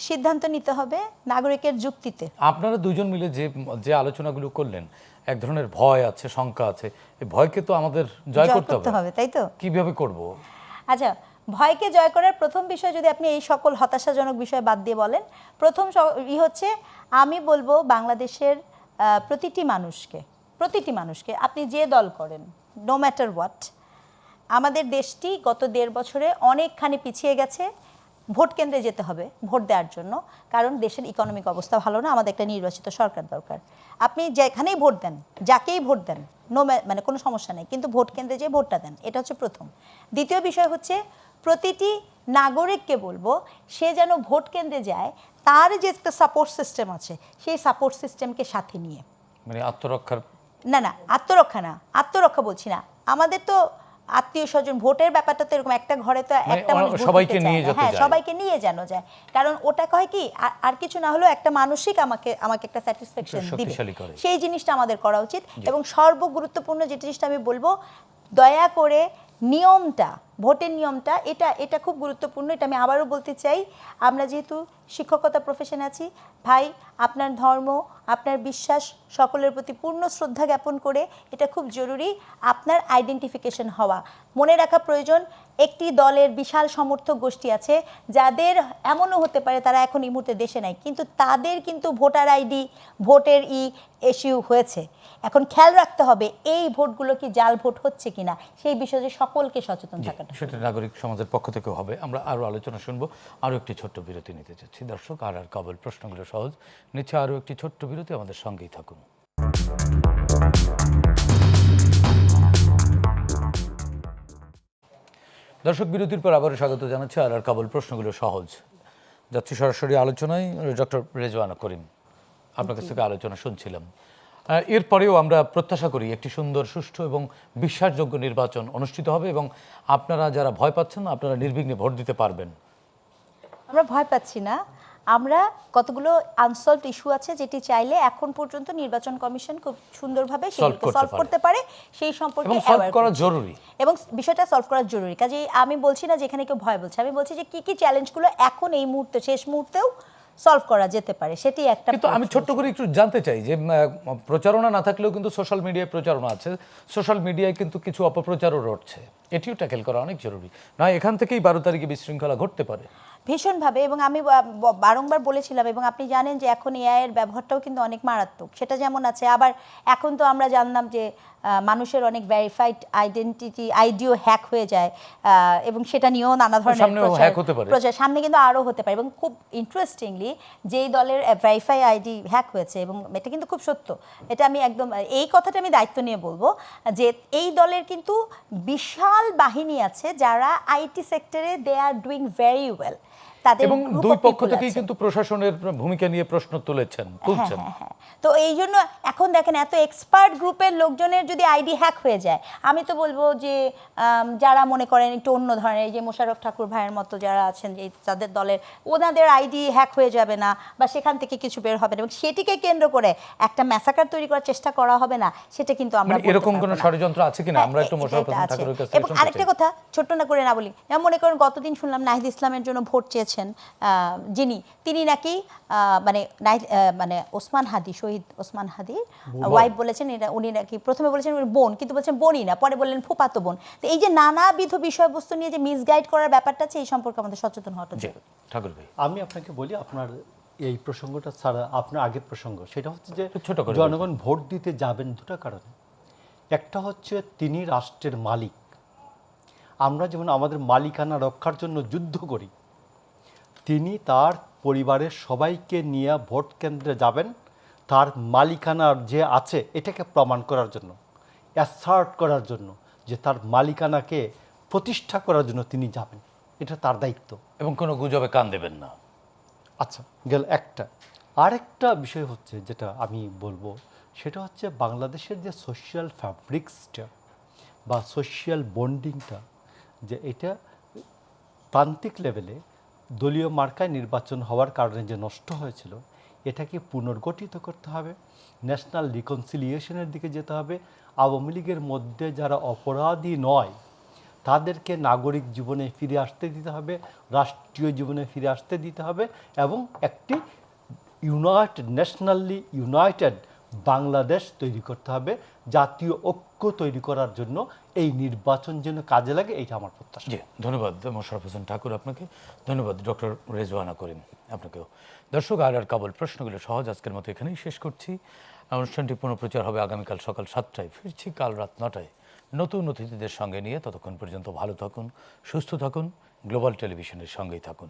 সিদ্ধান্ত নিতে হবে নাগরিকের যুক্তিতে। আপনারা দুজন মিলে যে আলোচনাগুলো করলেন, এক ধরনের ভয় আছে, শঙ্কা আছে, এই ভয়কে তো আমাদের জয় করতে হবে, তাই তো? কিভাবে করব? আচ্ছা, ভয়কে জয় করার প্রথম বিষয় যদি আপনি এই সকল হতাশাজনক বিষয় বাদ দিয়ে বলেন, প্রথম হচ্ছে আমি বলবো বাংলাদেশের প্রতিটি মানুষকে আপনি যে দল করেন, নো ম্যাটার হোয়াট, আমাদের দেশটি গত 1.5 বছরে অনেকখানি পিছিয়ে গেছে। ভোট কেন্দ্রে যেতে হবে ভোট দেওয়ার জন্য, কারণ দেশের ইকোনমিক অবস্থা ভালো না, আমাদের একটা নির্বাচিত সরকার দরকার। আপনি যেখানেই ভোট দেন, যাকেই ভোট দেন, মানে কোনো সমস্যা নেই, কিন্তু ভোট কেন্দ্রে যেয়ে ভোটটা দেন, এটা হচ্ছে প্রথম। দ্বিতীয় বিষয় হচ্ছে প্রতিটি নাগরিককে বলবো সে যেন ভোট কেন্দ্রে যায়, তার যে একটা সাপোর্ট সিস্টেম আছে সেই সাপোর্ট সিস্টেমকে সাথে নিয়ে, মানে আত্মরক্ষার না আত্মরক্ষা বলছি না, আমাদের তো আত্মীয় স্বজন ভোটের ব্যাপারটা তো এরকম একটা ঘরে তো একটা মানুষ সবাইকে নিয়ে যেতে হ্যাঁ যায়, সবাইকে নিয়ে যেন যায়, কারণ ওটা কয় কি আর কিছু না হলেও একটা মানসিক আমাকে একটা স্যাটিসফ্যাকশন দিবে, সেই জিনিসটা আমাদের করা উচিত। এবং সর্বগুরুত্বপূর্ণ যে জিনিসটা আমি বলবো, দয়া করে নিয়মটা, ভোটের নিয়মটা, এটা খুব গুরুত্বপূর্ণ। এটা আমি আবারও বলতে চাই, আমরা যেহেতু শিক্ষকতা প্রফেশনে আছি, ভাই আপনার ধর্ম, আপনার বিশ্বাস সকলের প্রতি পূর্ণ শ্রদ্ধা জ্ঞাপন করে এটা খুব জরুরি আপনার আইডেন্টিফিকেশন হওয়া। মনে রাখা প্রয়োজন, একটি দলের বিশাল সমর্থক গোষ্ঠী আছে যাদের এমনও হতে পারে তারা এখন এই মুহূর্তে দেশে নাই, কিন্তু তাদের কিন্তু ভোটার আইডি, ভোটের ইস্যু হয়েছে। এখন খেয়াল রাখতে হবে এই ভোটগুলো কি জাল ভোট হচ্ছে কিনা, সেই বিষয়ে সকলকে সচেতন থাকাটা সেটা নাগরিক সমাজের পক্ষ থেকে হবে। আমরা আরও আলোচনা শুনবো, আরও একটি ছোট্ট বিরতি নিতে চাচ্ছি। দর্শক, আর কাবুল প্রশ্নগুলো সহজ নিচ্ছে আরও একটি ছোট্ট বিরতি, আমাদের সঙ্গেই থাকুন। দর্শক, বিরতির পর আবারও স্বাগত জানাচ্ছি আর কাবুল প্রশ্নগুলো সহজ। যাচ্ছি সরাসরি আলোচনায়। ডক্টর রেজওয়ানা করিম, আপনার কাছ থেকে আলোচনা শুনছিলাম। এরপরেও আমরা প্রত্যাশা করি একটি সুন্দর, সুষ্ঠু এবং বিশ্বাসযোগ্য নির্বাচন অনুষ্ঠিত হবে এবং আপনারা যারা ভয় পাচ্ছেন আপনারা নির্বিঘ্নে ভোট দিতে পারবেন। আমরা ভয় পাচ্ছি না, আমরা কতগুলো আনসলভড ইস্যু আছে যেটি চাইলে এখন পর্যন্ত নির্বাচন কমিশন খুব সুন্দরভাবে সলভ করতে পারে, সেই সম্পর্কে সলভ করা জরুরি এবং বিষয়টা সলভ করা জরুরি। কাজেই আমি বলছি না যেখানে কেউ ভয় বলছে, আমি বলছি যে কি কি চ্যালেঞ্জগুলো এখন এই মুহূর্তে, শেষ মুহূর্তেও সলভ করা যেতে পারে, সেটি একটা। কিন্তু আমি ছোট্ট করে একটু জানতে চাই যে প্রচারণা না থাকলেও কিন্তু সোশ্যাল মিডিয়ায় প্রচারণা আছে, সোশ্যাল মিডিয়ায় কিন্তু কিছু অপপ্রচারও রটছে, এটিও ট্যাকেল করা অনেক জরুরি, না এখান থেকেই 12 তারিখে বিশৃঙ্খলা ঘটতে পারে ভীষণভাবে। এবং আমি বারংবার বলেছিলাম, এবং আপনি জানেন যে এখন এআই এর ব্যবহারটাও কিন্তু অনেক মারাত্মক, সেটা যেমন আছে, আবার এখন তো আমরা জানলাম যে মানুষের অনেক ভেরিফাইড আইডিও হ্যাক হয়ে যায়, এবং সেটা নিয়েও নানা ধরনের প্রচার সামনে কিন্তু আরও হতে পারে। এবং খুব ইন্টারেস্টিংলি যেই দলের ভেরিফাই আইডি হ্যাক হয়েছে, এবং এটা কিন্তু খুব সত্য, এটা আমি একদম এই কথাটা আমি দায়িত্ব নিয়ে বলবো যে এই দলের কিন্তু বিশাল বাহিনী আছে যারা আইটি সেক্টরে দে আর ডুইং ভেরি ওয়েল, এবং দুই পক্ষ থেকেই কিন্তু প্রশাসনের ভূমিকা নিয়ে প্রশ্ন তুলছেন। তো এই জন্য এখন দেখেন এত এক্সপার্ট গ্রুপের লোকজনের যদি আইডি হ্যাক হয়ে যায়, আমি তো বলবো যে যারা মনে করেন একটু অন্য ধরনের, এই যে মোশাররফ ঠাকুর ভাইয়ের মতো যারা আছেন যে তাদের দলের, ওনাদের আইডি হ্যাক হয়ে যাবে না বা সেখান থেকে কিছু বের হবে না, এবং সেটিকে কেন্দ্র করে একটা ম্যাসাকার তৈরি করার চেষ্টা করা হবে না, সেটা কিন্তু আমরা এরকম কোনো ষড়যন্ত্র আছে কিনা আমরা একটু মোশাররফ ঠাকুরের কাছে। এবং আরেকটা কথা ছোট্ট না করে না বলি, মনে করেন গতদিন শুনলাম নাহিদ ইসলামের জন্য ভোট চেয়েছেন তিনি নাকি মানে ওসমান হাদি, শহীদ ওসমান হাদি ওয়াইফ বলেছেন, উনি নাকি প্রথমে বলেছেন বোন, কিন্তু বলছেন বোনই না, পরে বললেন ফুফাতো বোন। তো এই যে নানাবিধ বিষয়বস্তু নিয়ে যে মিসগাইড করার ব্যাপারটা আছে, এই সম্পর্কে আমাদের সচেতন হওয়াটা জরুরি। ঠাকুর ভাই, আমি আপনাকে বলি, আপনার এই প্রসঙ্গটা ছাড়া আপনার আগের প্রসঙ্গ, সেটা হচ্ছে যে একটু ছোট করে জনগণ ভোট দিতে যাবেন দুটো কারণে। একটা হচ্ছে তিনি রাষ্ট্রের মালিক। আমরা যেমন আমাদের মালিকানা রক্ষার জন্য যুদ্ধ করি, তিনি তার পরিবারের সবাইকে নিয়ে ভোট কেন্দ্রে যাবেন তার মালিকানার যে আছে এটাকে প্রমাণ করার জন্য, অ্যাসার্ট করার জন্য, যে তার মালিকানাকে প্রতিষ্ঠা করার জন্য তিনি যাবেন। এটা তার দায়িত্ব। এবং কোনো গুজবে কান দেবেন না। আচ্ছা, গেল একটা। আরেকটা বিষয় হচ্ছে যেটা আমি বলবো, সেটা হচ্ছে বাংলাদেশের যে সোশ্যাল ফ্যাব্রিক্সটা বা সোশ্যাল বন্ডিংটা, যে এটা প্রান্তিক লেভেলে দলীয় মার্কায় নির্বাচন হওয়ার কারণে যে নষ্ট হয়েছিল, এটাকে পুনর্গঠিত করতে হবে, ন্যাশনাল রিকনসিলিয়েশনের দিকে যেতে হবে। আওয়ামী লীগের মধ্যে যারা অপরাধী নয় তাদেরকে নাগরিক জীবনে ফিরে আসতে দিতে হবে, রাষ্ট্রীয় জীবনে ফিরে আসতে দিতে হবে, এবং একটি ন্যাশনালি ইউনাইটেড বাংলাদেশ তৈরি করতে হবে। জাতীয় ঐক্য তৈরি করার জন্য এই নির্বাচন যেন কাজে লাগে, এইটা আমার প্রত্যাশা। জি, ধন্যবাদ মোশাররফ হোসেন ঠাকুর আপনাকে, ধন্যবাদ ডক্টর রেজওয়ানা করিম আপনাকেও। দর্শক, আর কেবল প্রশ্নগুলো সহজ আজকের মতো এখানেই শেষ করছি। অনুষ্ঠানটি পুনঃপ্রচার হবে আগামীকাল সকাল 7টায়। ফিরছি কাল রাত 9টায় নতুন অতিথিদের সঙ্গে নিয়ে। ততক্ষণ পর্যন্ত ভালো থাকুন, সুস্থ থাকুন, গ্লোবাল টেলিভিশনের সঙ্গেই থাকুন।